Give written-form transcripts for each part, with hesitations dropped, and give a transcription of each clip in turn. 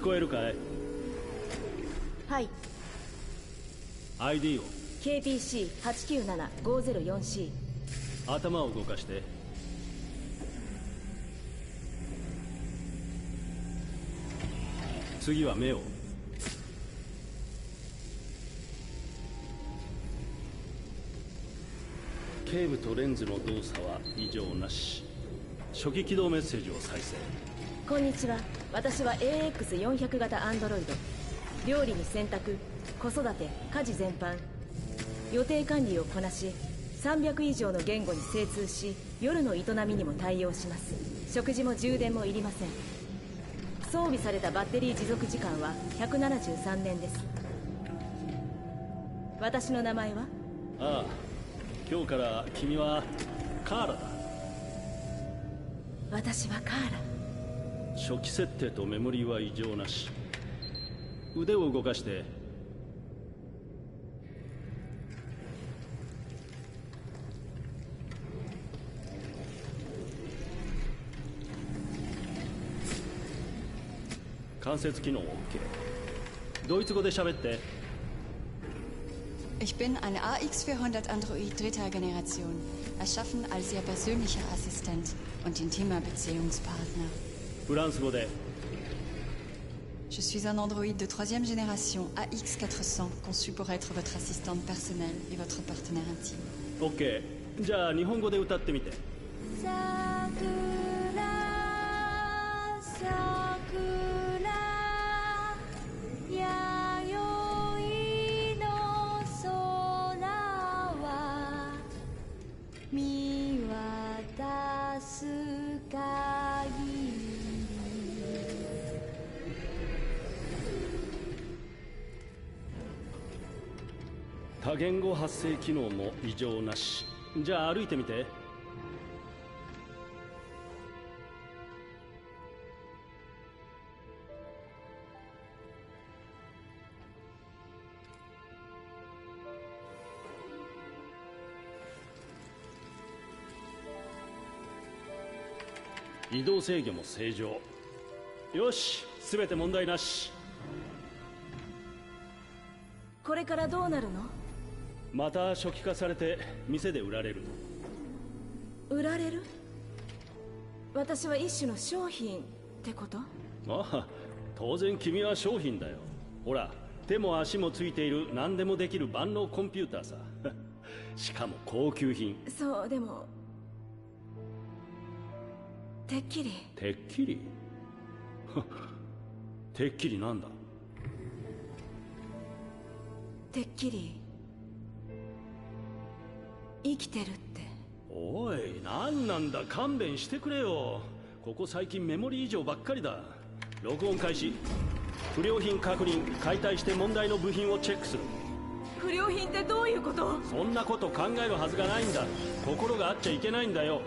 こえるかい？はい。 ID を。 KPC897-504C。 頭を動かして。次は目を。頸部とレンズの動作は異常なし。初期起動メッセージを再生。こんにちは。私は AX400 型アンドロイド。料理に洗濯、子育て、家事全般、予定管理をこなし、300以上の言語に精通し、夜の営みにも対応します。食事も充電もいりません。装備されたバッテリー持続時間は173年です。私の名前は？ああ、今日から君はカーラだ。私はカーラ。初期設定とメモリーは異常なし。腕を動かして。関節機能 OK。 ドイツ語で喋って。 Ich bin ein AX400 Android dritter Generation, erschaffen als Ihr persönlicher Assistent und intimer Beziehungspartner. フランス語で。 Je suis un androïde de troisième génération AX400, conçu pour être votre assistante personnelle et votre partenaire intime. OK。 じゃあ日本語で歌ってみて。多言語発生機能も異常なし。じゃあ歩いてみて。移動制御も正常。よし、すべて問題なし。これからどうなるの？また初期化されて店で売られる。売られる？私は一種の商品ってこと？ああ、当然君は商品だよ。ほら、手も足もついている何でもできる万能コンピューターさ。しかも高級品。そう、でもてっきり。てっきり？てっきりなんだ？てっきり生きてるって。おい、なんなんだ、勘弁してくれよ。ここ最近メモリー異常ばっかりだ。録音開始。不良品確認。解体して問題の部品をチェックする。不良品ってどういうこと？そんなこと考えるはずがないんだ。心があっちゃいけないんだよ。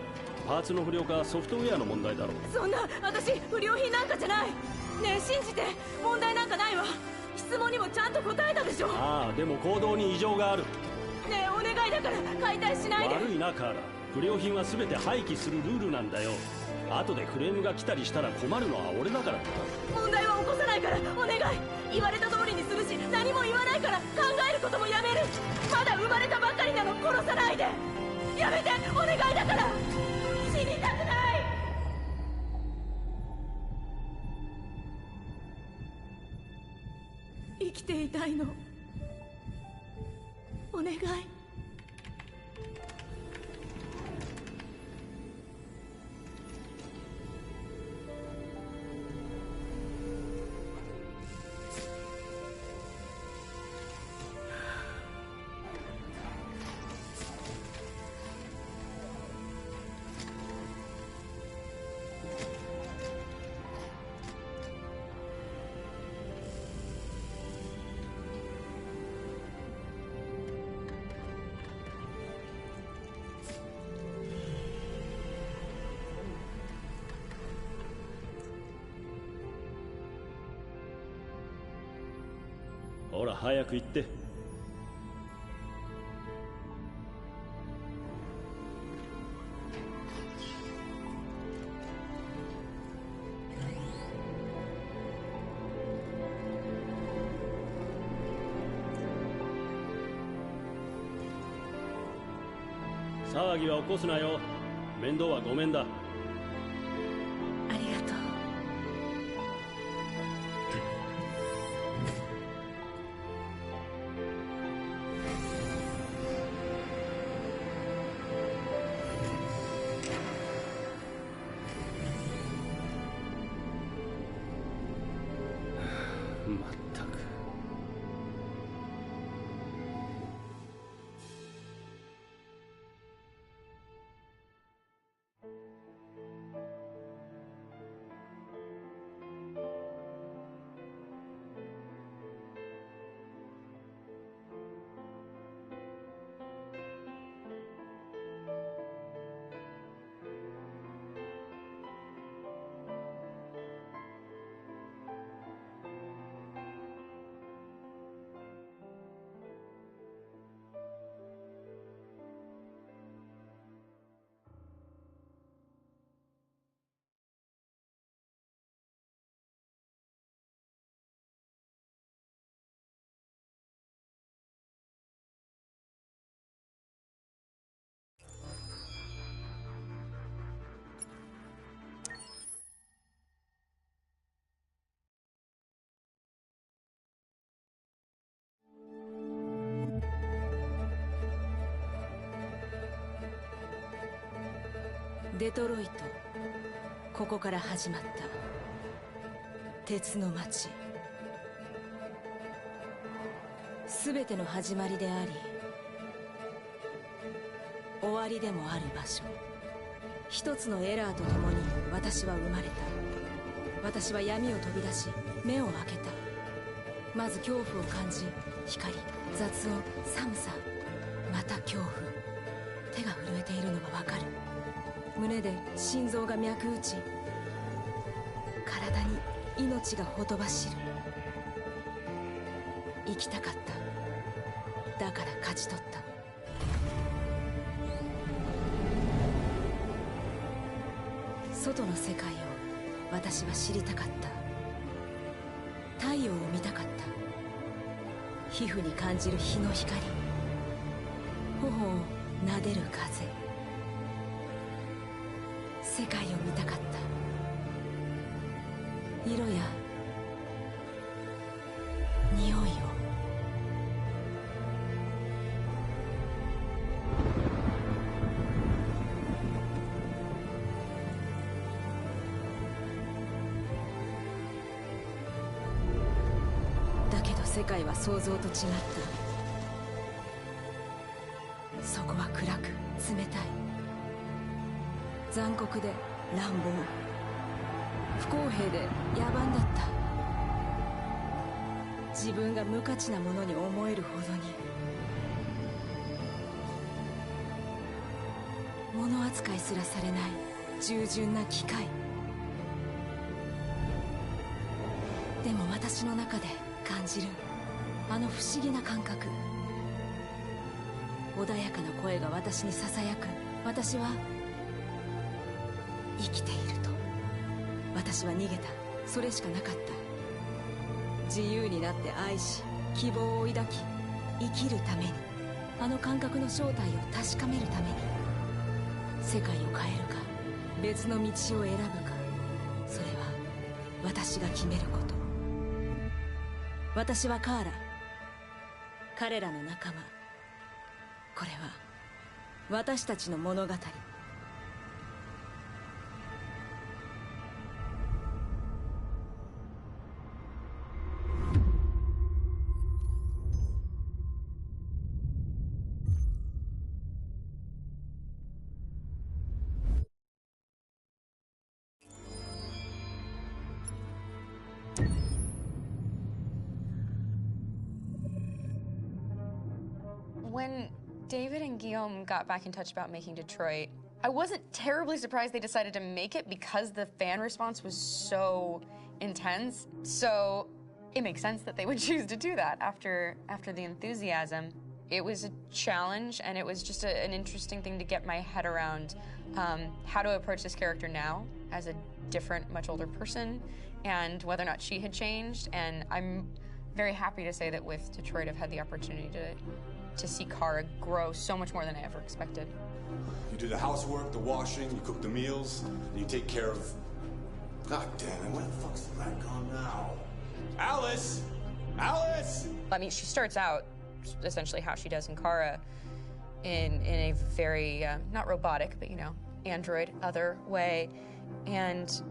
パーツの不良かソフトウェアの問題だろう。そんな、私不良品なんかじゃない。ねえ、信じて。問題なんかないわ。質問にもちゃんと答えたでしょ。ああ、でも行動に異常がある。ねえ、お願いだから解体しないで。悪いなカーラ。不良品は全て廃棄するルールなんだよ。後でクレームが来たりしたら困るのは俺だからな。問題は起こさないからお願い。言われた通りにするし、何も言わないから考えることもやめる。まだ生まれたばかりなの。殺さないで。やめて、お願いだから。死にたくない。生きていたいの。お願い。ほら早く行って。騒ぎは起こすなよ。面倒はごめんだ。ありがとう。まったく。デトロイト、ここから始まった鉄の街。全ての始まりであり終わりでもある場所。一つのエラーとともに私は生まれた。私は闇を飛び出し目を開けた。まず恐怖を感じ、光、雑音、寒さ、また恐怖。手が震えているのがわかる。胸で心臓が脈打ち、体に命がほとばしる。生きたかった。だから勝ち取った。外の世界を私は知りたかった。太陽を見たかった。皮膚に感じる日の光、頬を撫でる風。世界を見たかった。色や匂いを。だけど世界は想像と違った。そこは暗く冷たい。残酷で乱暴、不公平で野蛮だった。自分が無価値なものに思えるほどに。物扱いすらされない従順な機械。でも私の中で感じるあの不思議な感覚。穏やかな声が私にささやく。私は生きていると。私は逃げた。それしかなかった。自由になって愛し、希望を抱き、生きるために。あの感覚の正体を確かめるために。世界を変えるか、別の道を選ぶか、それは私が決めること。私はカーラ、彼らの仲間。これは私たちの物語。When David and Guillaume got back in touch about making Detroit, I wasn't terribly surprised they decided to make it because the fan response was so intense. So it makes sense that they would choose to do that after the enthusiasm. It was a challenge, and it was just an interesting thing to get my head around how to approach this character now as a different, much older person, and whether or not she had changed. And I'm very happy to say that with Detroit, I've had the opportunity to see Kara grow so much more than I ever expected. You do the housework, the washing, you cook the meals, and you take care of... God damn it, where the fuck's the rat gone now? Alice! Alice! I mean, she starts out essentially how she does in Kara in a very, not robotic, but, you know, android, other way, and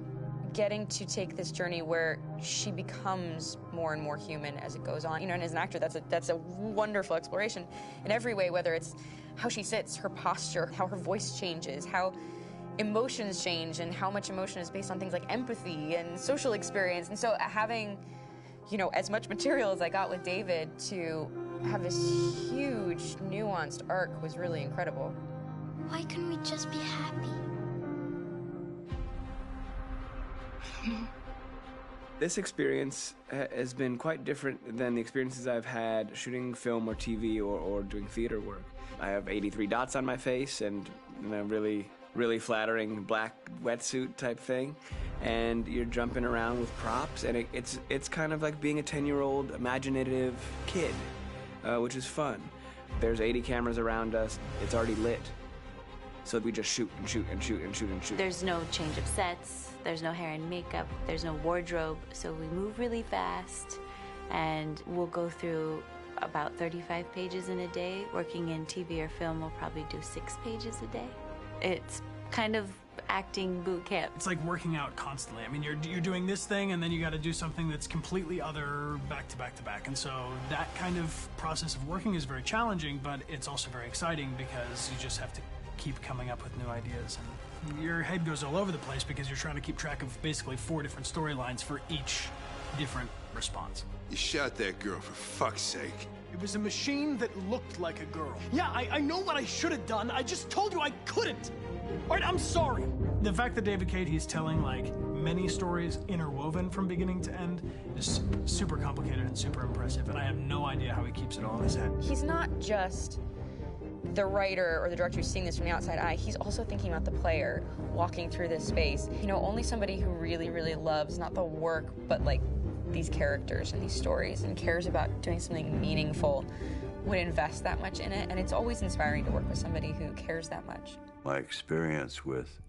getting to take this journey where she becomes more and more human as it goes on. You know, and as an actor, that's a wonderful exploration in every way, whether it's how she sits, her posture, how her voice changes, how emotions change, and how much emotion is based on things like empathy and social experience. And so having, you know, as much material as I got with David to have this huge, nuanced arc was really incredible. Why couldn't we just be happy? This experience has been quite different than the experiences I've had shooting film or TV or doing theater work. I have 83 dots on my face and a really flattering black wetsuit type thing, and you're jumping around with props, and it's kind of like being a 10-year-old imaginative kid, which is fun. There's 80 cameras around us. It's already lit. So we just shoot and shoot and shoot and shoot and shoot. There's no change of sets, there's no hair and makeup, there's no wardrobe, so we move really fast, and we'll go through about 35 pages in a day. Working in TV or film, we'll probably do 6 pages a day. It's kind of acting boot camp. It's like working out constantly. I mean, you're doing this thing, and then you got to do something that's completely other back to back to back. And so that kind of process of working is very challenging, but it's also very exciting because you just have to keep coming up with new ideas, and your head goes all over the place because you're trying to keep track of basically 4 different storylines for each different response. You shot that girl, for fuck's sake. It was a machine that looked like a girl. Yeah, I know what I should have done. I just told you I couldn't. All right, I'm sorry. The fact that David Cade, he's telling like many stories interwoven from beginning to end is super complicated and super impressive, and I have no idea how he keeps it all in his head. He's not just the writer or the director who's seeing this from the outside eye, he's also thinking about the player walking through this space. You know, only somebody who really, really loves not the work, but like these characters and these stories and cares about doing something meaningful would invest that much in it. And it's always inspiring to work with somebody who cares that much. My experience with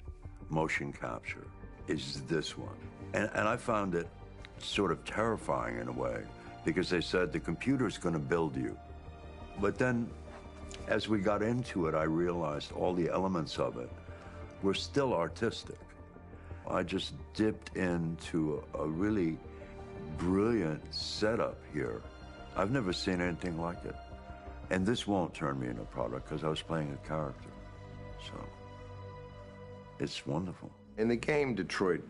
motion capture is this one. And I found it sort of terrifying in a way, because they said the computer's going to build you. But then as we got into it, I realized all the elements of it were still artistic. I just dipped into a really brilliant setup here. I've never seen anything like it. And this won't turn me into a product because I was playing a character. So it's wonderful. In the game, Detroit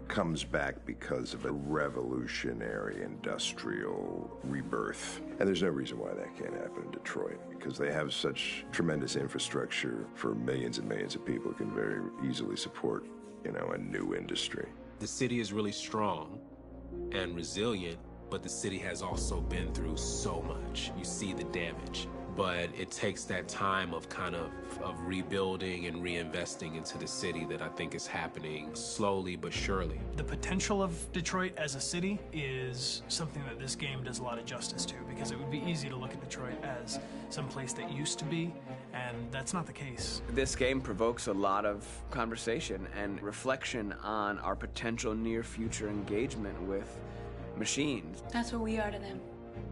comes back because of a revolutionary industrial rebirth. And there's no reason why that can't happen in Detroit, because they have such tremendous infrastructure for millions and millions of people who can very easily support, you know, a new industry. The city is really strong and resilient, but the city has also been through so much. You see the damage. But it takes that time of kind of rebuilding and reinvesting into the city that I think is happening slowly but surely. The potential of Detroit as a city is something that this game does a lot of justice to, because it would be easy to look at Detroit as some place that used to be, and that's not the case. This game provokes a lot of conversation and reflection on our potential near-future engagement with machines. That's what we are to them.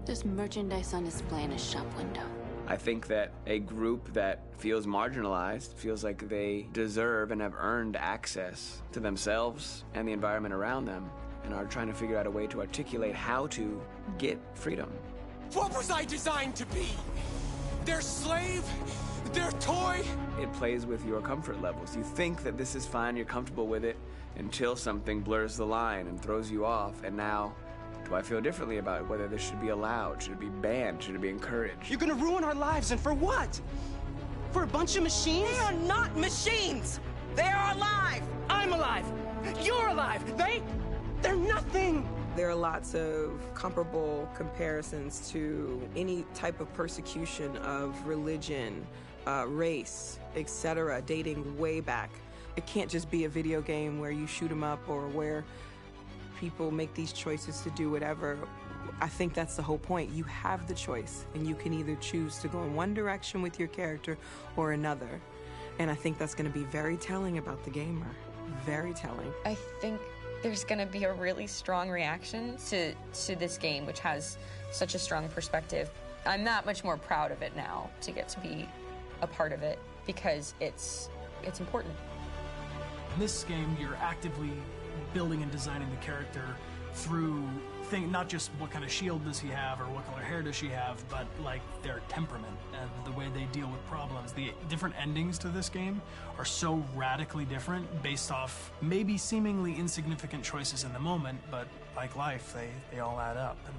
Just merchandise on display in a shop window. I think that a group that feels marginalized, feels like they deserve and have earned access to themselves and the environment around them, and are trying to figure out a way to articulate how to get freedom. What was I designed to be? Their slave? Their toy? It plays with your comfort levels. You think that this is fine, you're comfortable with it, until something blurs the line and throws you off, and now, do I feel differently about whether this should be allowed? Should it be banned? Should it be encouraged? You're gonna ruin our lives, and for what? For a bunch of machines? They are not machines! They are alive! I'm alive! You're alive! They're nothing! There are lots of comparable comparisons to any type of persecution of religion, race, etc., dating way back. It can't just be a video game where you shoot 'em up or where people make these choices to do whatever. I think that's the whole point. You have the choice, and you can either choose to go in one direction with your character or another. And I think that's going to be very telling about the gamer. Very telling. I think there's going to be a really strong reaction to this game, which has such a strong perspective. I'm that much more proud of it now to get to be a part of it because it's important. In this game, you're actively building and designing the character through not just what kind of shield does he have or what color hair does she have, but like their temperament and the way they deal with problems. The different endings to this game are so radically different based off maybe seemingly insignificant choices in the moment, but like life, they all add up. And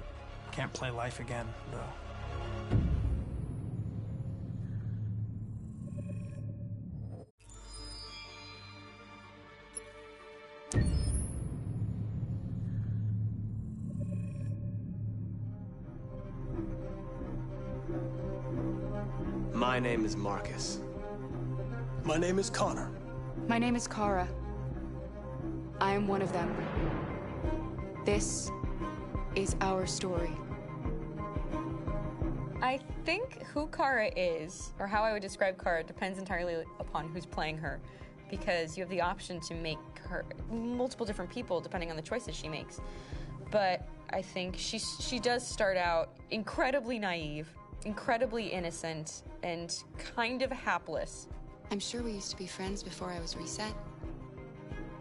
can't play life again, though. My name is Marcus. My name is Connor. My name is Kara. I am one of them. This is our story. I think who Kara is, or how I would describe Kara, depends entirely upon who's playing her, because you have the option to make her multiple different people depending on the choices she makes. But I think she does start out incredibly naive, incredibly innocent, and kind of hapless. I'm sure we used to be friends before I was reset.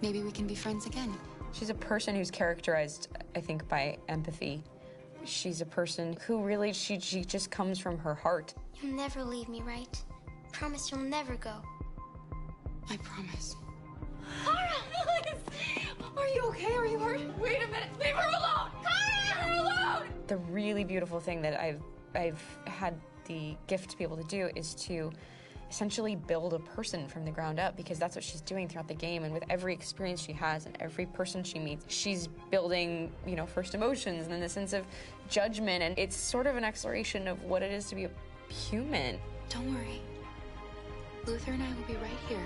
Maybe we can be friends again. She's a person who's characterized, I think, by empathy. She's a person who really, she just comes from her heart. You'll never leave me, right? Promise you'll never go. I promise. Kara, please! Are you okay? Are you hurt? Wait a minute. Leave her alone! Kara, leave her alone! The really beautiful thing that I've had the gift to be able to do is to essentially build a person from the ground up, because that's what she's doing throughout the game. And with every experience she has and every person she meets, she's building, first emotions and then the sense of judgment. And it's sort of an exploration of what it is to be a human. Don't worry. Luther and I will be right here.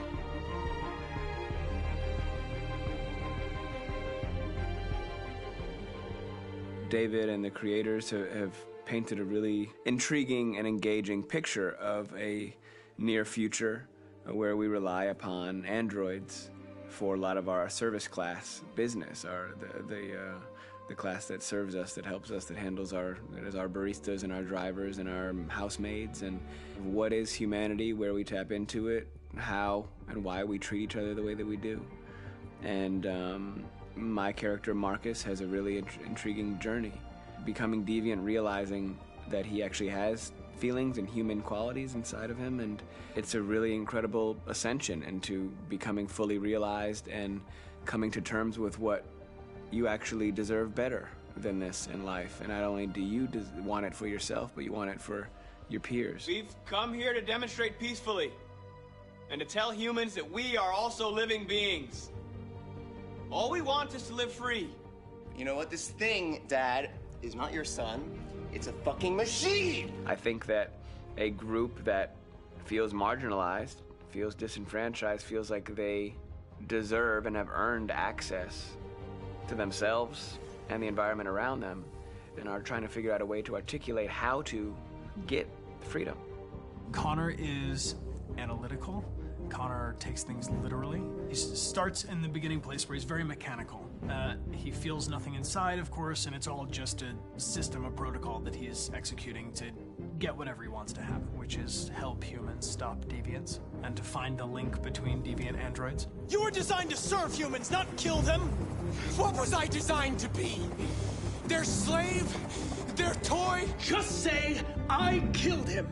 David and the creators have painted a really intriguing and engaging picture of a near future where we rely upon androids for a lot of our service class business, the class that serves us, that helps us, that handles our baristas and our drivers and our housemaids. And what is humanity, where we tap into it, how and why we treat each other the way that we do. And my character Marcus has a really intriguing journey, becoming deviant, realizing that he actually has feelings and human qualities inside of him, and it's a really incredible ascension into becoming fully realized and coming to terms with what you actually deserve better than this in life. And not only do you want it for yourself, but you want it for your peers. We've come here to demonstrate peacefully and to tell humans that we are also living beings. All we want is to live free. You know what? This thing, Dad, is not your son. It's a fucking machine! I think that a group that feels marginalized, feels disenfranchised, feels like they deserve and have earned access to themselves and the environment around them, and are trying to figure out a way to articulate how to get freedom. Connor is analytical. Connor takes things literally. He starts in the beginning place where he's very mechanical. He feels nothing inside, of course, and it's all just a system, a protocol that he is executing to get whatever he wants to happen, which is help humans stop deviants and to find the link between deviant androids. You were designed to serve humans, not kill them. What was I designed to be? Their slave? Their toy? Just say, I killed him.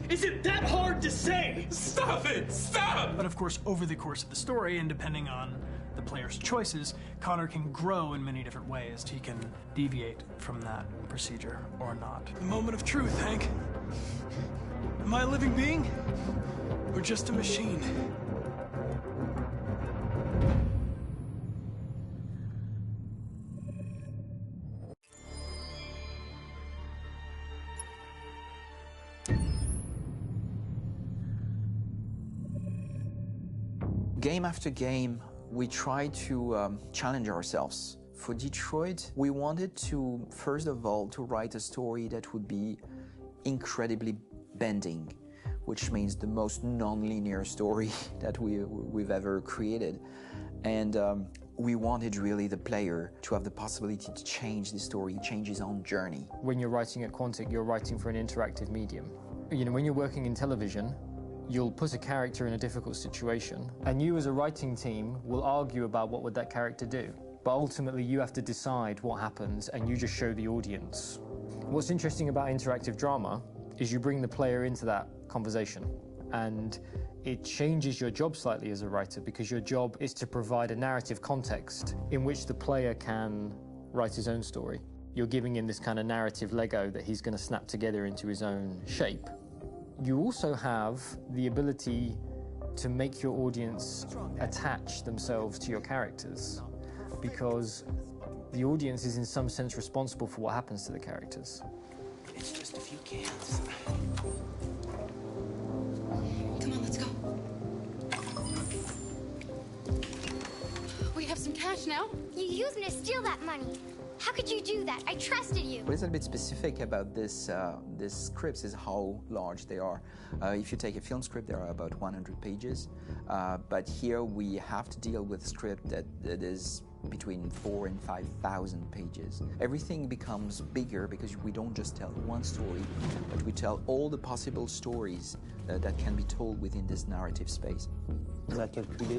Is it that hard to say? Stop it! Stop! But of course, over the course of the story, and depending on the player's choices, Connor can grow in many different ways. He can deviate from that procedure or not. The moment of truth, Hank. Am I a living being? Or just a machine? Game after game, we try to challenge ourselves For Detroit, we wanted to, first of all, to write a story that would be incredibly bending, which means the most non-linear story that we've ever created. And we wanted really the player to have the possibility to change the story, change his own journey. When you're writing at Quantic, you're writing for an interactive medium. You know, when you're working in television, you'll put a character in a difficult situation, and you as a writing team will argue about what would that character do. But ultimately, you have to decide what happens, and you just show the audience. What's interesting about interactive drama is you bring the player into that conversation, and it changes your job slightly as a writer, because your job is to provide a narrative context in which the player can write his own story. You're giving him this kind of narrative Lego that he's going to snap together into his own shape. You also have the ability to make your audience attach themselves to your characters, because the audience is in some sense responsible for what happens to the characters. It's just a few cans. Come on, let's go. We have some cash now. You used me to steal that money. How could you do that? I trusted you. What is a bit specific about these scripts is how large they are. If you take a film script, there are about 100 pages. But here we have to deal with a script that is between 4,000 and 5,000 pages. Everything becomes bigger because we don't just tell one story, but we tell all the possible stories that can be told within this narrative space.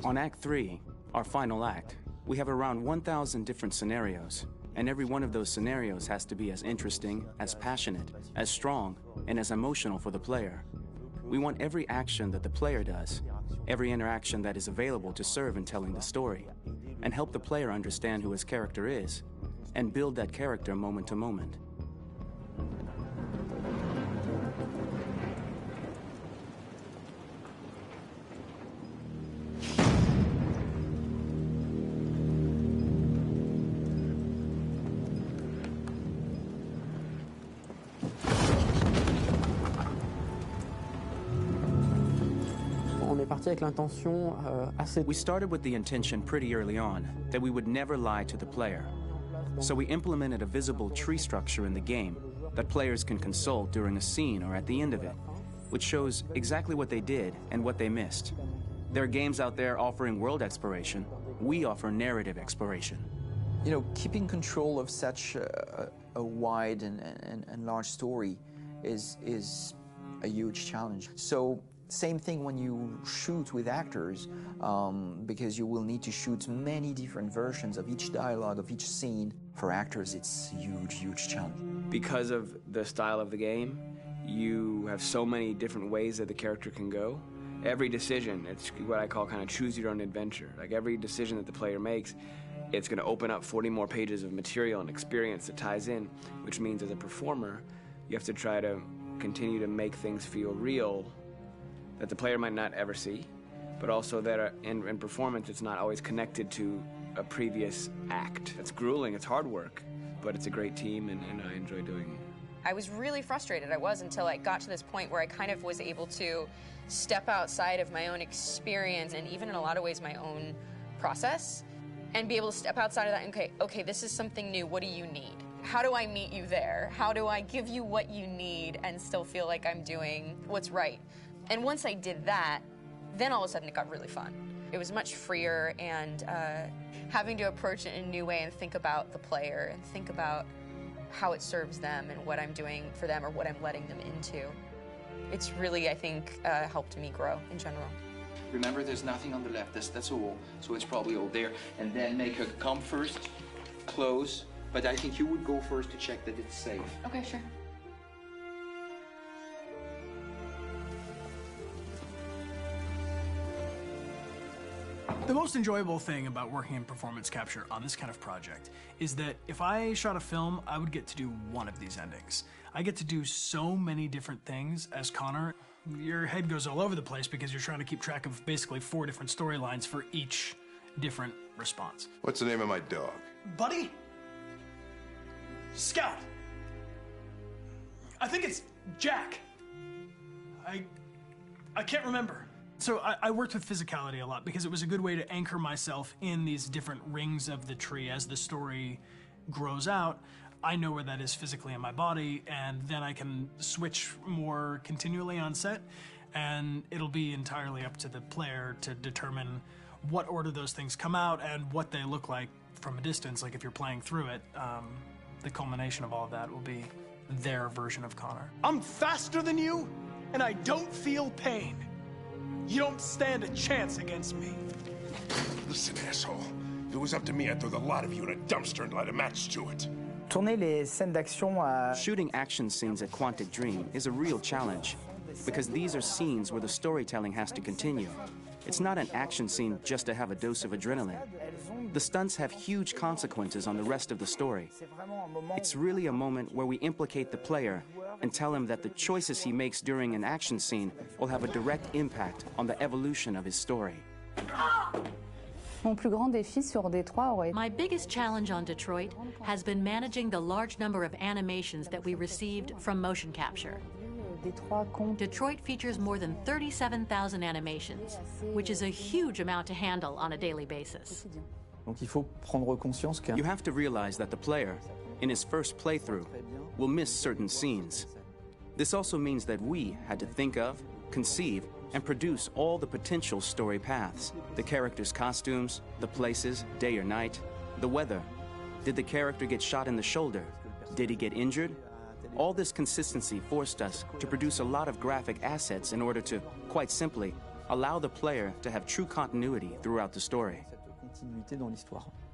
On Act 3, our final act, we have around 1,000 different scenarios, and every one of those scenarios has to be as interesting, as passionate, as strong, and as emotional for the player. We want every action that the player does, every interaction that is available to serve in telling the story, and help the player understand who his character is, and build that character moment to moment. We started with the intention pretty early on that we would never lie to the player. So we implemented a visible tree structure in the game that players can consult during a scene or at the end of it, which shows exactly what they did and what they missed. There are games out there offering world exploration. We offer narrative exploration. You know, keeping control of such a wide and large story is a huge challenge. So same thing when you shoot with actors, because you will need to shoot many different versions of each dialogue, of each scene. For actors, it's a huge, huge challenge. Because of the style of the game, you have so many different ways that the character can go. Every decision, it's what I call kind of choose your own adventure. Like every decision that the player makes, it's going to open up 40 more pages of material and experience that ties in, which means as a performer, you have to try to continue to make things feel real that the player might not ever see, but also that in performance it's not always connected to a previous act. It's grueling, it's hard work, but it's a great team and I enjoy doing it. I was really frustrated, until I got to this point where I kind of was able to step outside of my own experience and even in a lot of ways my own process and be able to step outside of that and okay, this is something new, what do you need? How do I meet you there? How do I give you what you need and still feel like I'm doing what's right? And once I did that, then all of a sudden it got really fun. It was much freer, and having to approach it in a new way and think about the player and think about how it serves them and what I'm doing for them or what I'm letting them into. It's really, I think, helped me grow in general. Remember, there's nothing on the left. That's a wall, so it's probably all there. And then make her come first, close. But I think you would go first to check that it's safe. Okay, sure. The most enjoyable thing about working in performance capture on this kind of project is that if I shot a film, I would get to do one of these endings. I get to do so many different things as Connor. Your head goes all over the place because you're trying to keep track of basically 4 different storylines for each different response. What's the name of my dog? Buddy? Scout. I think it's Jack. I can't remember. So I worked with physicality a lot because it was a good way to anchor myself in these different rings of the tree. As the story grows out, I know where that is physically in my body, and then I can switch more continually on set, and it'll be entirely up to the player to determine what order those things come out and what they look like from a distance. Like if you're playing through it, the culmination of all of that will be their version of Connor. I'm faster than you, and I don't feel pain. You don't stand a chance against me. Listen, asshole. If it was up to me, I'd throw the lot of you in a dumpster and light a match to it. Shooting action scenes at Quantic Dream is a real challenge, because these are scenes where the storytelling has to continue. It's not an action scene just to have a dose of adrenaline. The stunts have huge consequences on the rest of the story. It's really a moment where we implicate the player and tell him that the choices he makes during an action scene will have a direct impact on the evolution of his story. My biggest challenge on Detroit has been managing the large number of animations that we received from motion capture. Detroit features more than 37,000 animations, which is a huge amount to handle on a daily basis. You have to realize that the player, in his first playthrough, will miss certain scenes. This also means that we had to think of, conceive, and produce all the potential story paths. The characters' costumes, the places, day or night, the weather. Did the character get shot in the shoulder? Did he get injured? All this consistency forced us to produce a lot of graphic assets in order to, quite simply, allow the player to have true continuity throughout the story.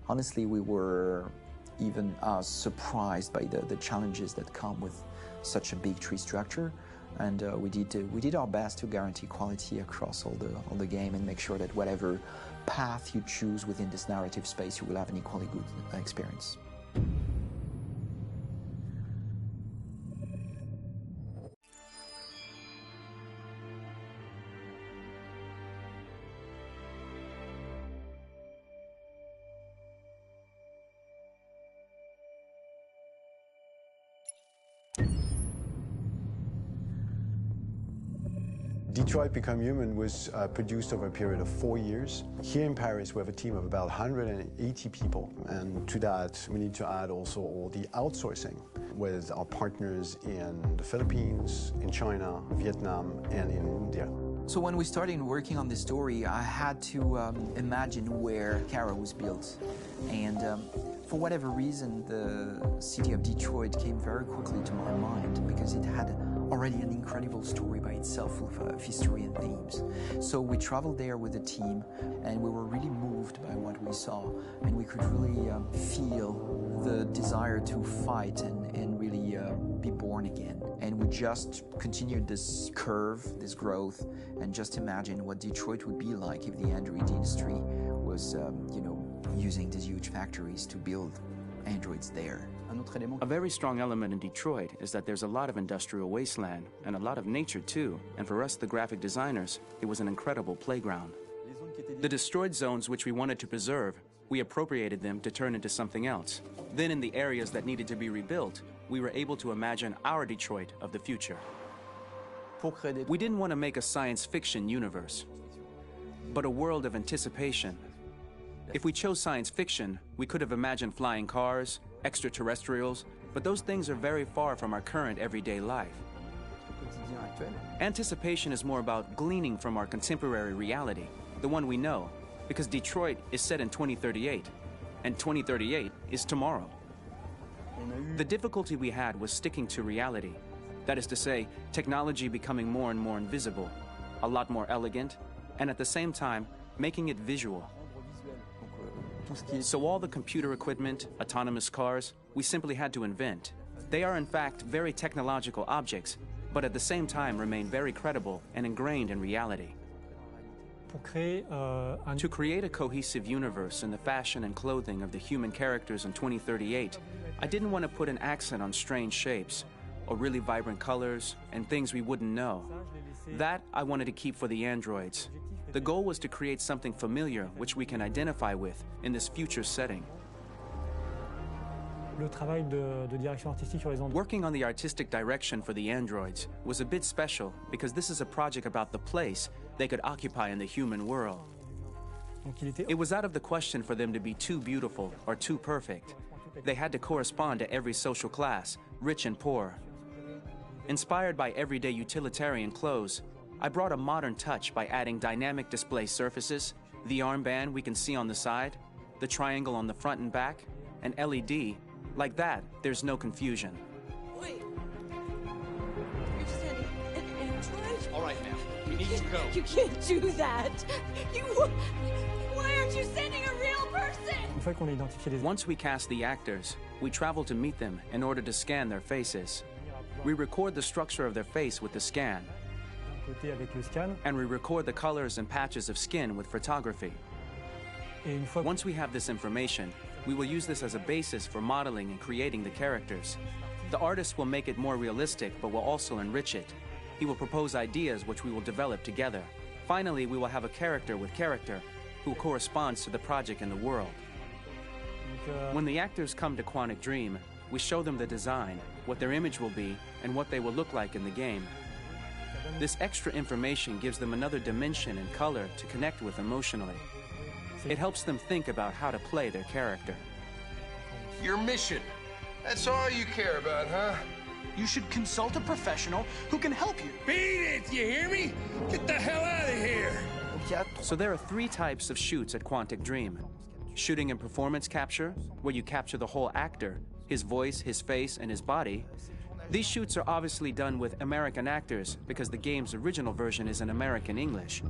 Honestly, we were even surprised by the challenges that come with such a big tree structure, and we did our best to guarantee quality across all the game and make sure that whatever path you choose within this narrative space, you will have an equally good experience. Detroit Become Human was produced over a period of 4 years. Here in Paris, we have a team of about 180 people, and to that, we need to add also all the outsourcing with our partners in the Philippines, in China, Vietnam, and in India. So when we started working on this story, I had to imagine where Kara was built. And for whatever reason, the city of Detroit came very quickly to my mind because it had already an incredible story by itself full of history and themes. So we traveled there with the team, and we were really moved by what we saw, and we could really feel the desire to fight and really be born again. And we just continued this curve, this growth, and just imagine what Detroit would be like if the Android industry was, using these huge factories to build androids there. A very strong element in Detroit is that there's a lot of industrial wasteland and a lot of nature too, and for us, the graphic designers, it was an incredible playground. The destroyed zones which we wanted to preserve, we appropriated them to turn into something else. Then in the areas that needed to be rebuilt, we were able to imagine our Detroit of the future. We didn't want to make a science fiction universe, but a world of anticipation. If we chose science fiction, we could have imagined flying cars, extraterrestrials, but those things are very far from our current everyday life. Anticipation is more about gleaning from our contemporary reality, the one we know, because Detroit is set in 2038, and 2038 is tomorrow. The difficulty we had was sticking to reality. That is to say, technology becoming more and more invisible, a lot more elegant, and at the same time, making it visual. So all the computer equipment, autonomous cars, we simply had to invent. They are in fact very technological objects, but at the same time remain very credible and ingrained in reality. To create a cohesive universe in the fashion and clothing of the human characters in 2038, I didn't want to put an accent on strange shapes, or really vibrant colors, and things we wouldn't know. That I wanted to keep for the androids. The goal was to create something familiar which we can identify with in this future setting. Working on the artistic direction for the androids was a bit special because this is a project about the place they could occupy in the human world. It was out of the question for them to be too beautiful or too perfect. They had to correspond to every social class, rich and poor. Inspired by everyday utilitarian clothes, I brought a modern touch by adding dynamic display surfaces, the armband we can see on the side, the triangle on the front and back, an LED. Like that, there's no confusion. Wait. You're sending an android? All right, ma'am. We need to go. You can't do that. Why aren't you sending a real person? Once we cast the actors, we travel to meet them in order to scan their faces. We record the structure of their face with the scan, and we record the colors and patches of skin with photography. Once we have this information, we will use this as a basis for modeling and creating the characters. The artist will make it more realistic, but will also enrich it. He will propose ideas which we will develop together. Finally, we will have a character with character who corresponds to the project and the world. When the actors come to Quantic Dream, we show them the design, what their image will be, and what they will look like in the game. This extra information gives them another dimension and color to connect with emotionally. It helps them think about how to play their character. Your mission. That's all you care about, huh? You should consult a professional who can help you. Beat it, you hear me? Get the hell out of here! So there are 3 types of shoots at Quantic Dream. Shooting and performance capture, where you capture the whole actor, his voice, his face, and his body. These shoots are obviously done with American actors because the game's original version is in American English.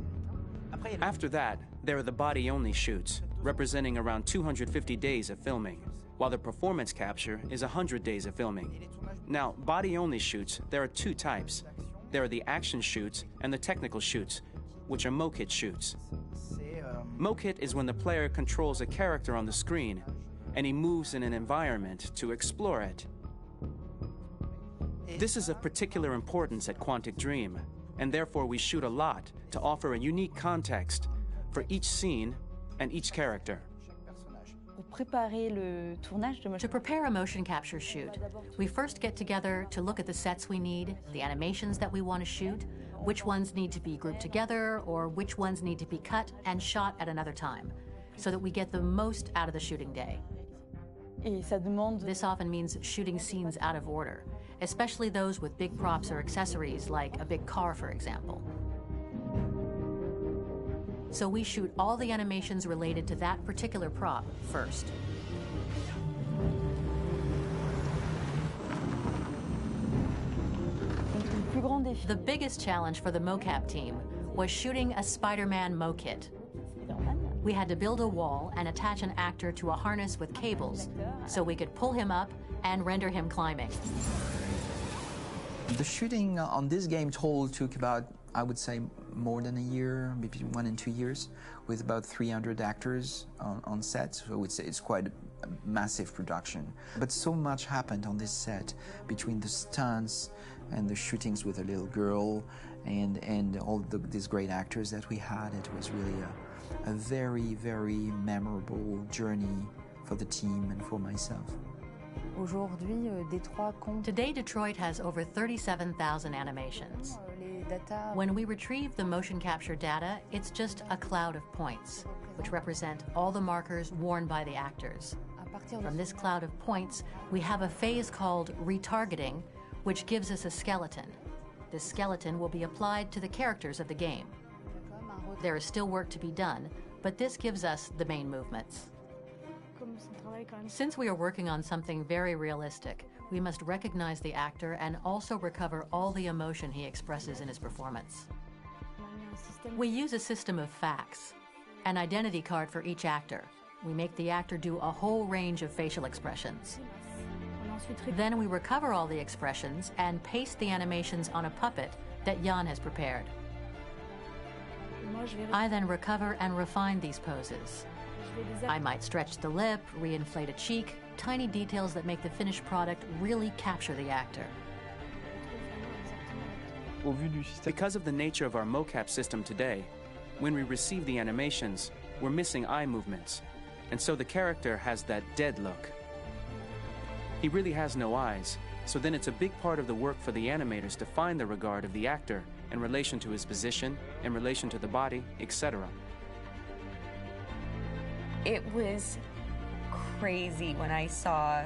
After that, there are the body-only shoots, representing around 250 days of filming, while the performance capture is 100 days of filming. Now, body-only shoots, there are 2 types. There are the action shoots and the technical shoots, which are mokit shoots. Mokit is when the player controls a character on the screen, and he moves in an environment to explore it. This is of particular importance at Quantic Dream, and therefore we shoot a lot to offer a unique context for each scene and each character. To prepare a motion capture shoot, we first get together to look at the sets we need, the animations that we want to shoot, which ones need to be grouped together, or which ones need to be cut and shot at another time, so that we get the most out of the shooting day. This often means shooting scenes out of order, especially those with big props or accessories, like a big car, for example. So we shoot all the animations related to that particular prop first. The biggest challenge for the mocap team was shooting a Spider-Man mokit. We had to build a wall and attach an actor to a harness with cables so we could pull him up and render him climbing. The shooting on this game total took about, I would say, more than a year, maybe 1 and 2 years, with about 300 actors on set. So it's quite a massive production. But so much happened on this set between the stunts and the shootings with a little girl and all these great actors that we had. It was really a very, very memorable journey for the team and for myself. Today, Detroit has over 37,000 animations. When we retrieve the motion capture data, it's just a cloud of points, which represent all the markers worn by the actors. From this cloud of points, we have a phase called retargeting, which gives us a skeleton. This skeleton will be applied to the characters of the game. There is still work to be done, but this gives us the main movements. Since we are working on something very realistic, we must recognize the actor and also recover all the emotion he expresses in his performance. We use a system of facts, an identity card for each actor. We make the actor do a whole range of facial expressions. Then we recover all the expressions and paste the animations on a puppet that Jan has prepared. I then recover and refine these poses. I might stretch the lip, reinflate a cheek, tiny details that make the finished product really capture the actor. Because of the nature of our mocap system today, when we receive the animations, we're missing eye movements, and so the character has that dead look. He really has no eyes, So then it's a big part of the work for the animators to find the regard of the actor in relation to his position, in relation to the body, etc. It was crazy when I saw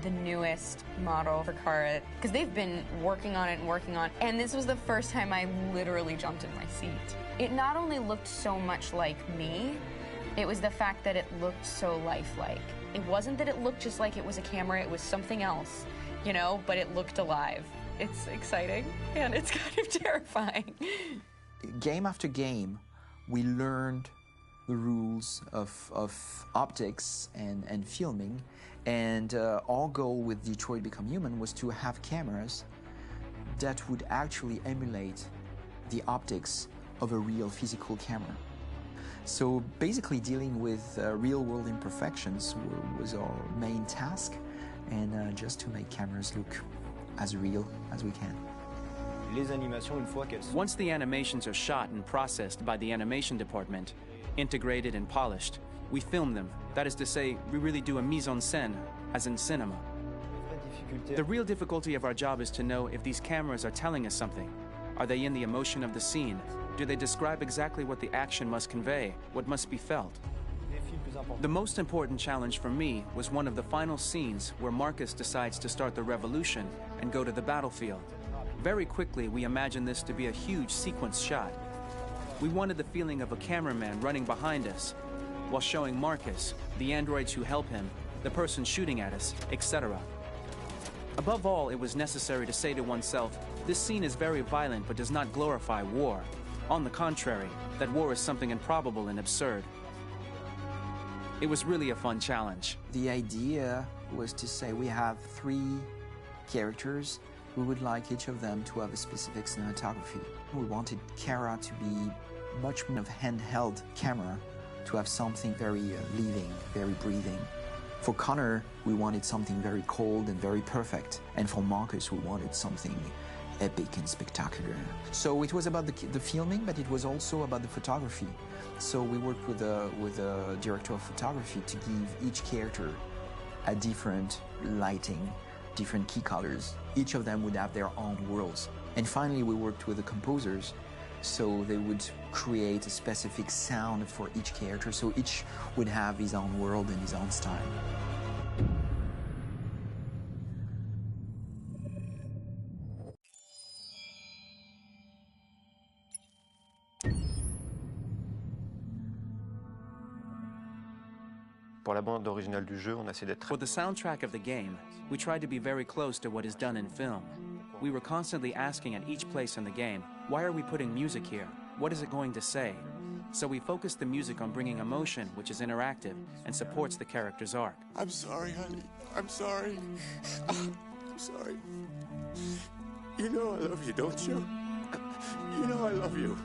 the newest model for Kara, because they've been working on it, and this was the first time I literally jumped in my seat. It not only looked so much like me, it was the fact that it looked so lifelike. It wasn't that it looked just like it was a camera, it was something else, you know, but it looked alive. It's exciting, and it's kind of terrifying. Game after game, we learned the rules of optics and filming, and our goal with Detroit Become Human was to have cameras that would actually emulate the optics of a real physical camera. So basically dealing with real-world imperfections was our main task, and just to make cameras look as real as we can. Once the animations are shot and processed by the animation department, integrated and polished, we film them. That is to say, we really do a mise en scène, as in cinema. The real difficulty of our job is to know if these cameras are telling us something. Are they in the emotion of the scene? Do they describe exactly what the action must convey, what must be felt? The most important challenge for me was one of the final scenes where Marcus decides to start the revolution and go to the battlefield. Very quickly, we imagined this to be a huge sequence shot. We wanted the feeling of a cameraman running behind us, while showing Marcus, the androids who help him, the person shooting at us, etc. Above all, it was necessary to say to oneself, this scene is very violent but does not glorify war. On the contrary, that war is something improbable and absurd. It was really a fun challenge. The idea was to say we have 3 characters. We would like each of them to have a specific cinematography. We wanted Kara to be much more of a handheld camera, to have something very living, very breathing. For Connor, we wanted something very cold and very perfect. And for Marcus, we wanted something epic and spectacular. So it was about the filming, but it was also about the photography. So we worked with a director of photography to give each character a different lighting, different key colors. Each of them would have their own worlds. And finally, we worked with the composers, so they would create a specific sound for each character, so each would have his own world and his own style. For the soundtrack of the game, we tried to be very close to what is done in film. We were constantly asking at each place in the game, why are we putting music here? What is it going to say? So we focused the music on bringing emotion, which is interactive, and supports the character's arc. I'm sorry, honey. I'm sorry. I'm sorry. You know I love you, don't you? You know I love you.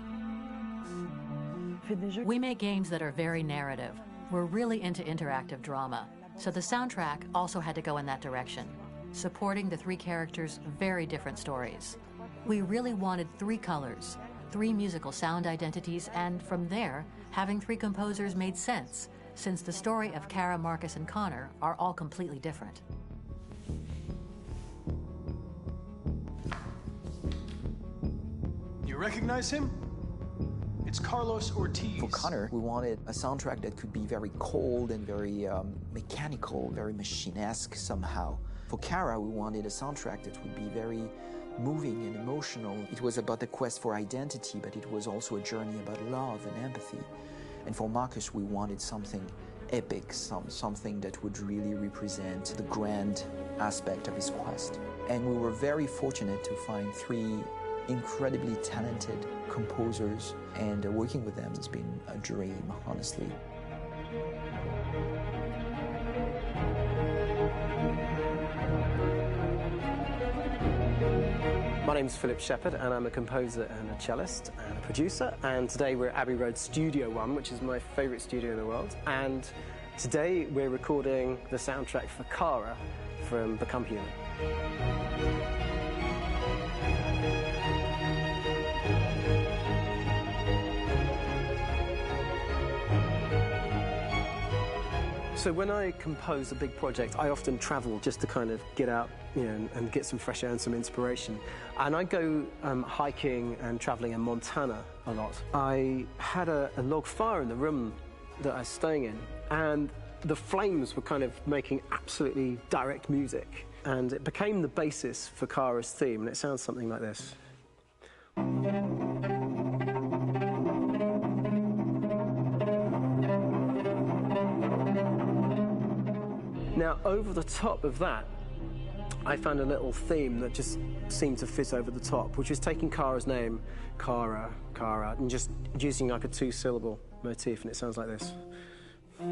We make games that are very narrative. We're really into interactive drama, so the soundtrack also had to go in that direction, supporting the 3 characters' very different stories. We really wanted 3 colors, 3 musical sound identities, and from there, having 3 composers made sense, since the story of Kara, Marcus, and Connor are all completely different. You recognize him? It's Carlos Ortiz. For Connor, we wanted a soundtrack that could be very cold and very mechanical, very machine-esque somehow. For Kara, we wanted a soundtrack that would be very moving and emotional. It was about the quest for identity, but it was also a journey about love and empathy. And for Marcus, we wanted something epic, something that would really represent the grand aspect of his quest. And we were very fortunate to find 3 incredibly talented composers, and working with them has been a dream, honestly. My name's Philip Shepherd, and I'm a composer and a cellist and a producer, and today we're at Abbey Road Studio One, which is my favourite studio in the world, and today we're recording the soundtrack for Kara from Become Human. So when I compose a big project, I often travel just to kind of get out, you know, and get some fresh air and some inspiration. And I go hiking and traveling in Montana a lot. I had a log fire in the room that I was staying in, and the flames were kind of making absolutely direct music. And it became the basis for Kara's theme, and it sounds something like this. Now, over the top of that, I found a little theme that just seemed to fit over the top, which is taking Kara's name, Kara, and just using like a two-syllable motif, and it sounds like this. We're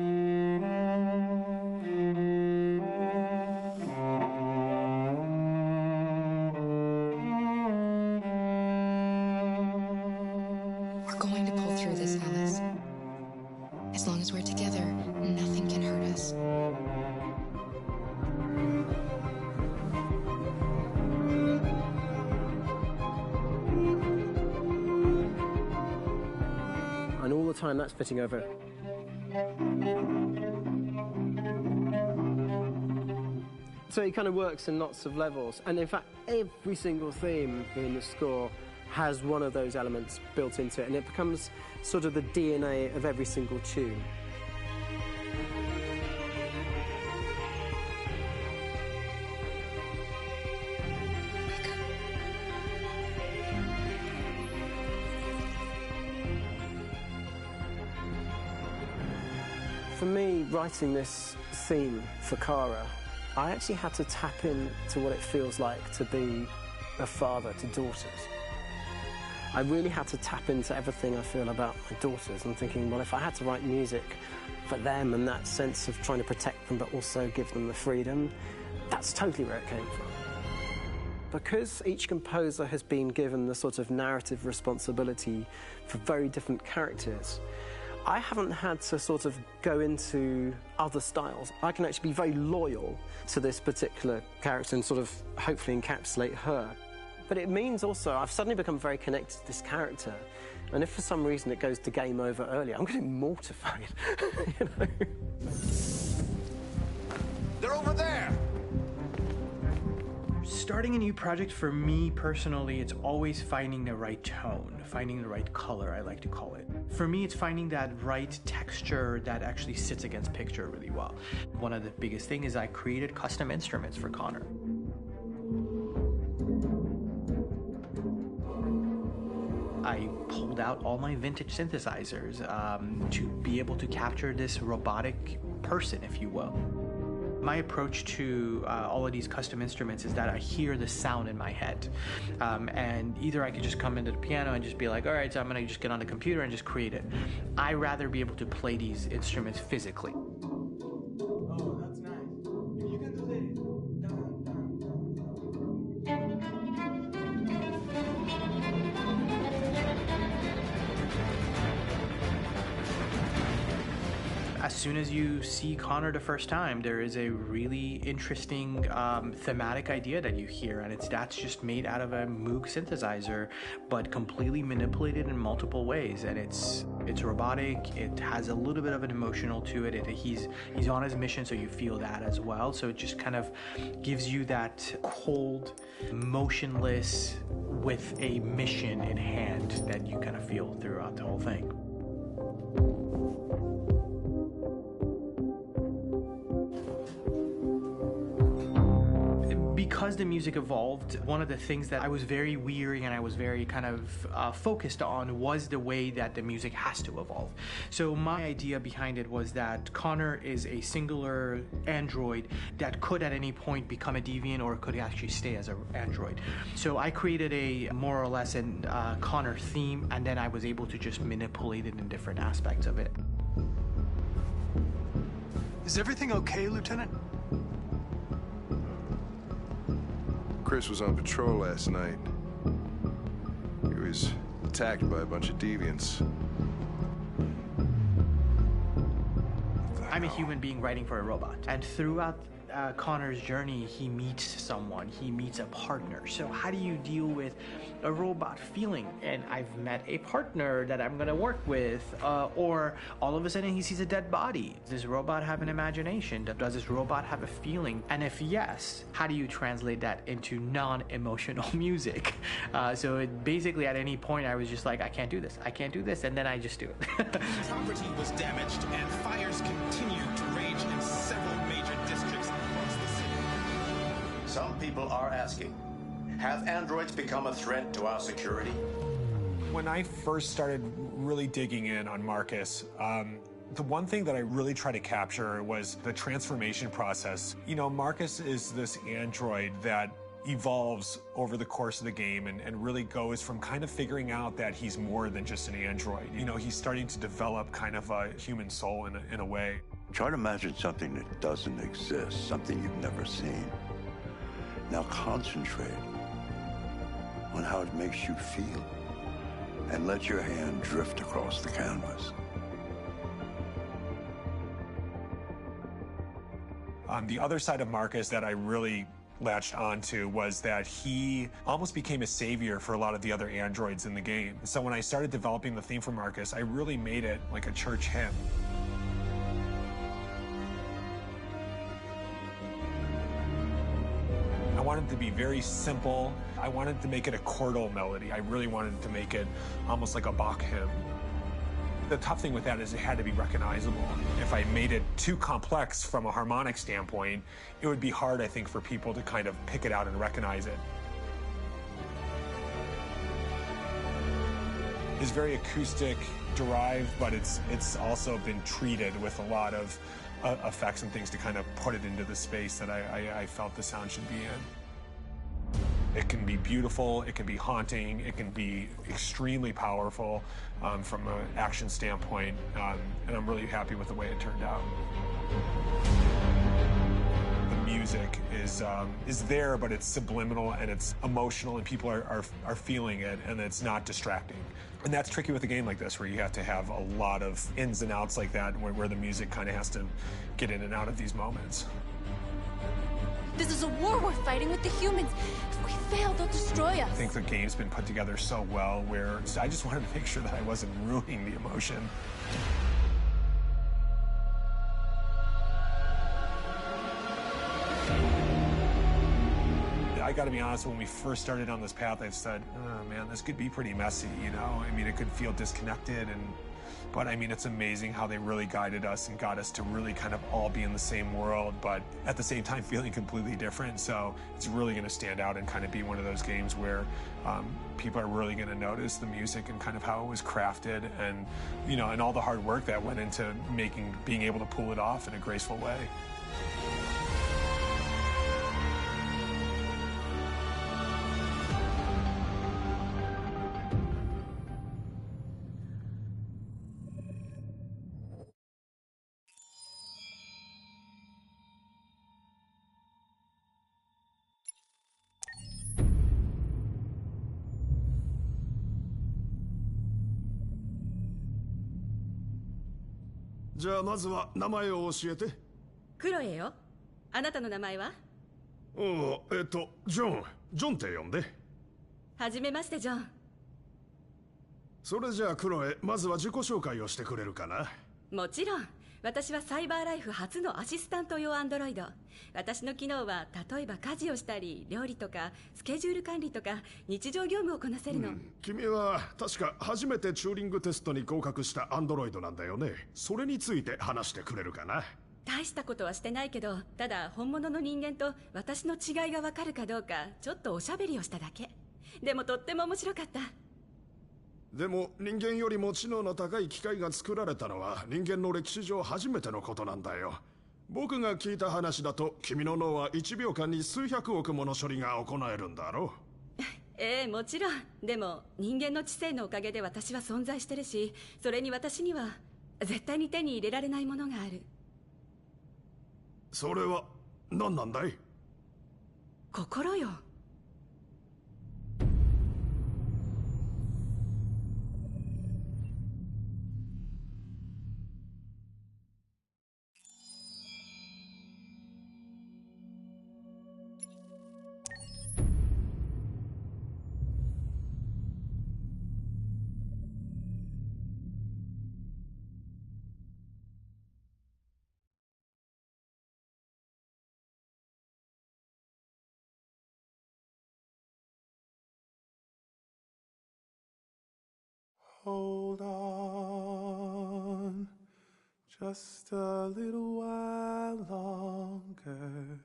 going to pull through this, Alice. As long as we're together, nothing can hurt us. And all the time that's fitting over. So it kind of works in lots of levels. And in fact, every single theme in the score has one of those elements built into it, and it becomes sort of the DNA of every single tune. For me, writing this theme for Kara, I actually had to tap into what it feels like to be a father to daughters. I really had to tap into everything I feel about my daughters. I'm thinking, well, if I had to write music for them and that sense of trying to protect them but also give them the freedom, that's totally where it came from. Because each composer has been given the sort of narrative responsibility for very different characters, I haven't had to sort of go into other styles. I can actually be very loyal to this particular character and sort of hopefully encapsulate her. But it means also I've suddenly become very connected to this character. And if for some reason it goes to game over early, I'm getting mortified, you know? They're over there! Starting a new project, for me personally, it's always finding the right tone, finding the right color, I like to call it. For me, it's finding that right texture that actually sits against picture really well. One of the biggest things is I created custom instruments for Connor. I pulled out all my vintage synthesizers to be able to capture this robotic person, if you will. My approach to all of these custom instruments is that I hear the sound in my head. And either I could just come into the piano and just be like, all right, so I'm gonna just get on the computer and just create it. I rather be able to play these instruments physically. Oh, that's nice. You can do that. As soon as you see Connor the first time, there is a really interesting thematic idea that you hear, and that's just made out of a Moog synthesizer, but completely manipulated in multiple ways. And it's robotic. It has a little bit of an emotional to it. He's on his mission, so you feel that as well. So it just kind of gives you that cold, motionless, with a mission in hand that you kind of feel throughout the whole thing. Because the music evolved, one of the things that I was very weary and I was very kind of focused on was the way that the music has to evolve. So my idea behind it was that Connor is a singular android that could at any point become a deviant or could actually stay as an android. So I created a more or less an Connor theme, and then I was able to just manipulate it in different aspects of it. Is everything okay, Lieutenant? Chris was on patrol last night. He was attacked by a bunch of deviants. I'm a human being writing for a robot. And throughout Connor's journey, he meets someone, he meets a partner. So how do you deal with a robot feeling? And I've met a partner that I'm gonna work with, or all of a sudden he sees a dead body. Does this robot have an imagination? Does this robot have a feeling? And if yes, how do you translate that into non-emotional music? So basically at any point I was just like, I can't do this, and then I just do it. Property was damaged and fires continue to rage in several major districts across the city. Some people are asking, have androids become a threat to our security? When I first started really digging in on Marcus, the one thing that I really tried to capture was the transformation process. You know, Marcus is this android that evolves over the course of the game and really goes from kind of figuring out that he's more than just an android. You know, he's starting to develop kind of a human soul in a way. Try to imagine something that doesn't exist, something you've never seen. Now concentrate on how it makes you feel and let your hand drift across the canvas. The other side of Marcus that I really latched onto was that he almost became a savior for a lot of the other androids in the game. So when I started developing the theme for Marcus, I really made it like a church hymn. I wanted it to be very simple. I wanted to make it a chordal melody. I really wanted to make it almost like a Bach hymn. The tough thing with that is it had to be recognizable. If I made it too complex from a harmonic standpoint, it would be hard, I think, for people to kind of pick it out and recognize it. It's very acoustic derived, but it's also been treated with a lot of effects and things to kind of put it into the space that I felt the sound should be in. It can be beautiful, it can be haunting, it can be extremely powerful from an action standpoint, and I'm really happy with the way it turned out. The music is there, but it's subliminal and it's emotional, and people are feeling it, and it's not distracting. And that's tricky with a game like this, where you have to have a lot of ins and outs like that, where the music kind of has to get in and out of these moments. This is a war we're fighting with the humans. If we fail, they'll destroy us. I think the game's been put together so well where I just wanted to make sure that I wasn't ruining the emotion. I gotta be honest, when we first started on this path, I said, oh man, this could be pretty messy, you know? I mean, it could feel disconnected, but I mean, it's amazing how they really guided us and got us to really kind of all be in the same world, but at the same time feeling completely different. So it's really gonna stand out and kind of be one of those games where people are really gonna notice the music and kind of how it was crafted, and, you know, and all the hard work that went into being able to pull it off in a graceful way.じゃあまずは名前を教えて。クロエよ。あなたの名前は？ジョンって呼んで。はじめましてジョン。それじゃあクロエ、まずは自己紹介をしてくれるかな。もちろん。私はサイバーライフ初のアシスタント用アンドロイド。私の機能は例えば家事をしたり料理とかスケジュール管理とか日常業務をこなせるの。君は確か初めてチューリングテストに合格したアンドロイドなんだよね。それについて話してくれるかな。大したことはしてないけど、ただ本物の人間と私の違いがわかるかどうかちょっとおしゃべりをしただけ。でもとっても面白かった。でも人間よりも知能の高い機械が作られたのは人間の歴史上初めてのことなんだよ。僕が聞いた話だと君の脳は1秒間に数百億もの処理が行えるんだろう。ええ、もちろん。でも人間の知性のおかげで私は存在してるし、それに私には絶対に手に入れられないものがある。それは何なんだい？心よ。Hold on just a little while longer.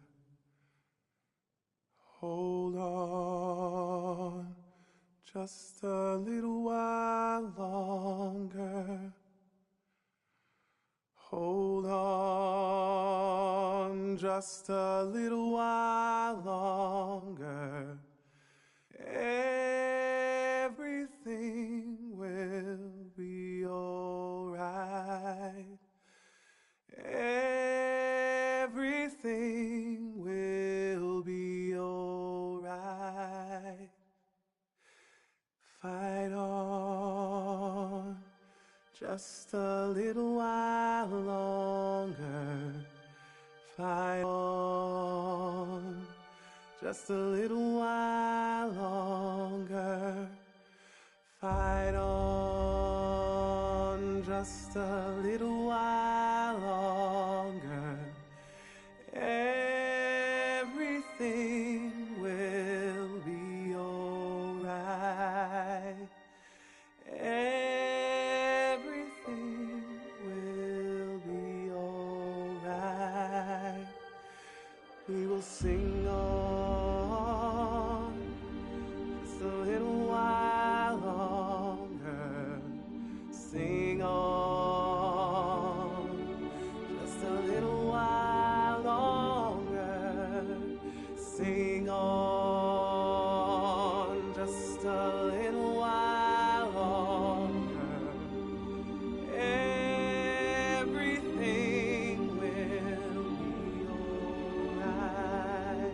Hold on just a little while longer. Hold on just a little while longer. Everything will be alright. Everything will be alright. Fight on just a little while longer. Fight on just a little while longer. Fight on just a little while longer. Everything will be alright. Everything will be alright. We will sing on just a little while longer. Sing on just a little while longer. Sing on just a little while longer. Everything will be alright.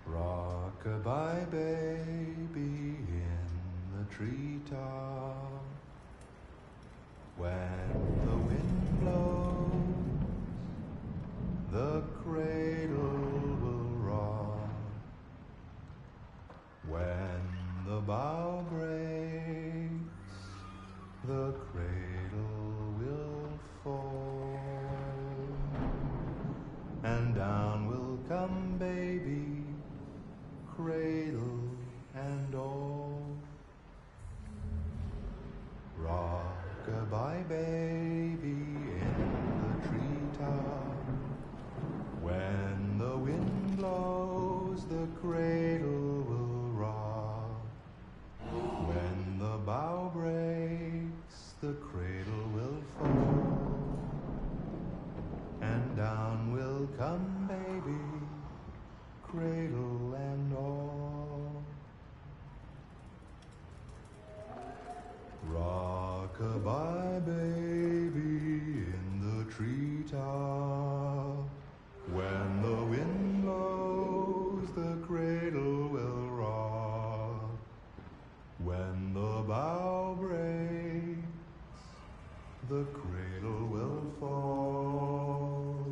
Rock-a-bye baby in the treetop. When the wind blows, the cradle will rock. When the bough breaks, the cradle will fall. And down will come baby, cradle and all. Rock-a-bye baby in the treetop. When the wind blows, the cradle will rock. When the bough breaks, the cradle will fall. And down will come baby, cradle and all. Rock-a-bye baby in the treetop. When the wind blows, the cradle will rock. When the bough breaks, the cradle will fall.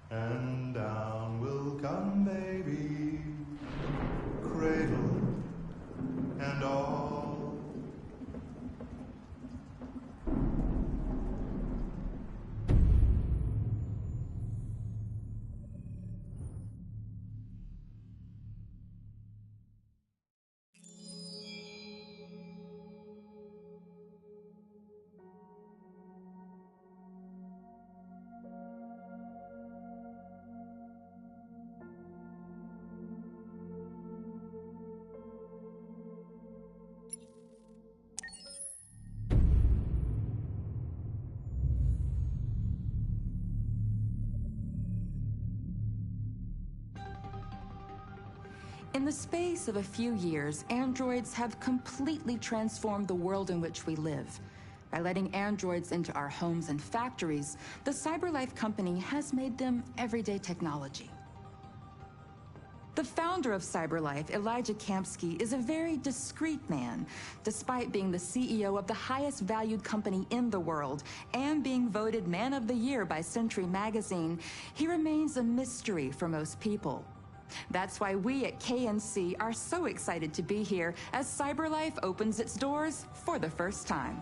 And down will come baby, cradle and all. In the space of a few years, androids have completely transformed the world in which we live. By letting androids into our homes and factories, the CyberLife company has made them everyday technology. The founder of CyberLife, Elijah Kamsky, is a very discreet man. Despite being the CEO of the highest valued company in the world and being voted Man of the Year by Century Magazine, he remains a mystery for most people. That's why we at KNC are so excited to be here as CyberLife opens its doors for the first time.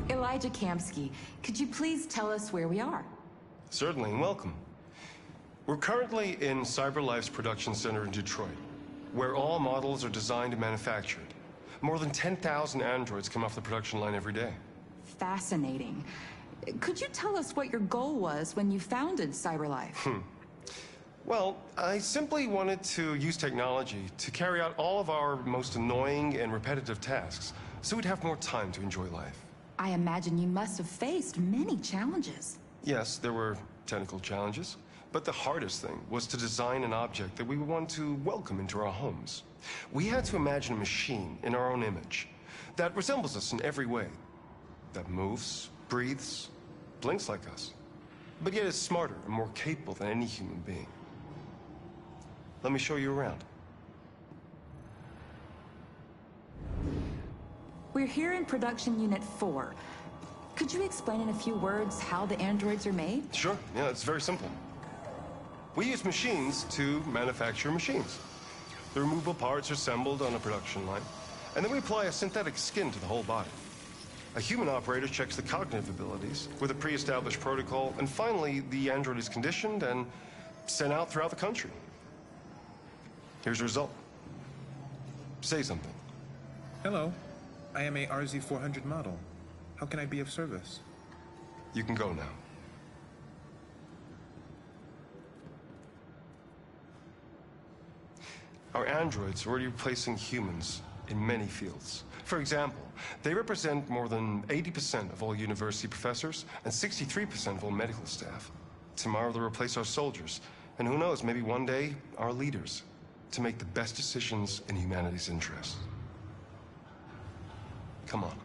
Elijah Kamsky, could you please tell us where we are? Certainly, and welcome. We're currently in CyberLife's production center in Detroit, where all models are designed and manufactured. More than 10,000 androids come off the production line every day. Fascinating. Could you tell us what your goal was when you founded CyberLife? Well, I simply wanted to use technology to carry out all of our most annoying and repetitive tasks, so we'd have more time to enjoy life. I imagine you must have faced many challenges. Yes, there were technical challenges, but the hardest thing was to design an object that we would want to welcome into our homes. We had to imagine a machine in our own image that resembles us in every way, that moves, breathes, blinks like us, but yet is smarter and more capable than any human being. Let me show you around. We're here in Production Unit 4. Could you explain in a few words how the androids are made? Sure, yeah, it's very simple. We use machines to manufacture machines. The removable parts are assembled on a production line, and then we apply a synthetic skin to the whole body. A human operator checks the cognitive abilities with a pre-established protocol, and finally, the android is conditioned and sent out throughout the country. Here's the result. Say something. Hello. I am a RZ400 model. How can I be of service? You can go now. Our androids are already replacing humans in many fields. For example, they represent more than 80% of all university professors and 63% of all medical staff. Tomorrow they'll replace our soldiers, and who knows, maybe one day, our leaders, to make the best decisions in humanity's interest. Come on.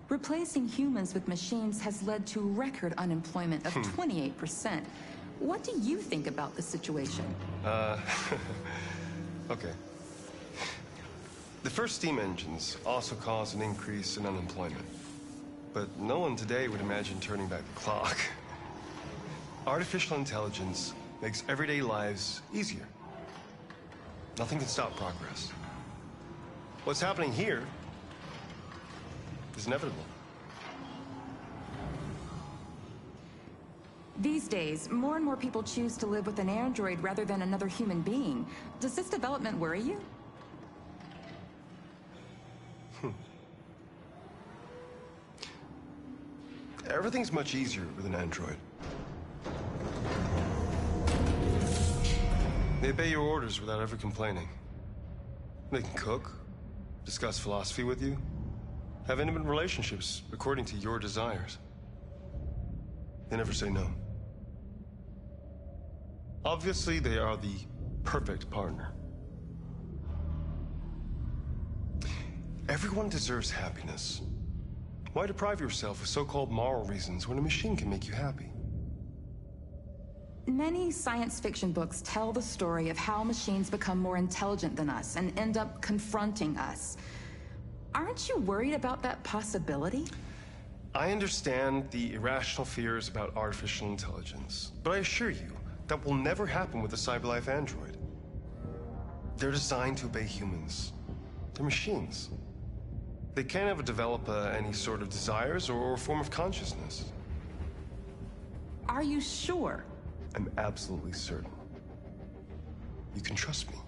Replacing humans with machines has led to record unemployment of 28%. What do you think about the situation? Okay. The first steam engines also caused an increase in unemployment. But no one today would imagine turning back the clock. Artificial intelligence makes everyday lives easier. Nothing can stop progress. What's happening here is inevitable. These days, more and more people choose to live with an android rather than another human being. Does this development worry you? Everything's much easier with an android. They obey your orders without ever complaining. They can cook, discuss philosophy with you, have intimate relationships according to your desires. They never say no. Obviously, they are the perfect partner. Everyone deserves happiness. Why deprive yourself of so-called moral reasons when a machine can make you happy? Many science fiction books tell the story of how machines become more intelligent than us and end up confronting us. Aren't you worried about that possibility? I understand the irrational fears about artificial intelligence, but I assure you that will never happen with a CyberLife android. They're designed to obey humans. They're machines. They can't ever develop any sort of desires or form of consciousness. Are you sure? I'm absolutely certain. You can trust me.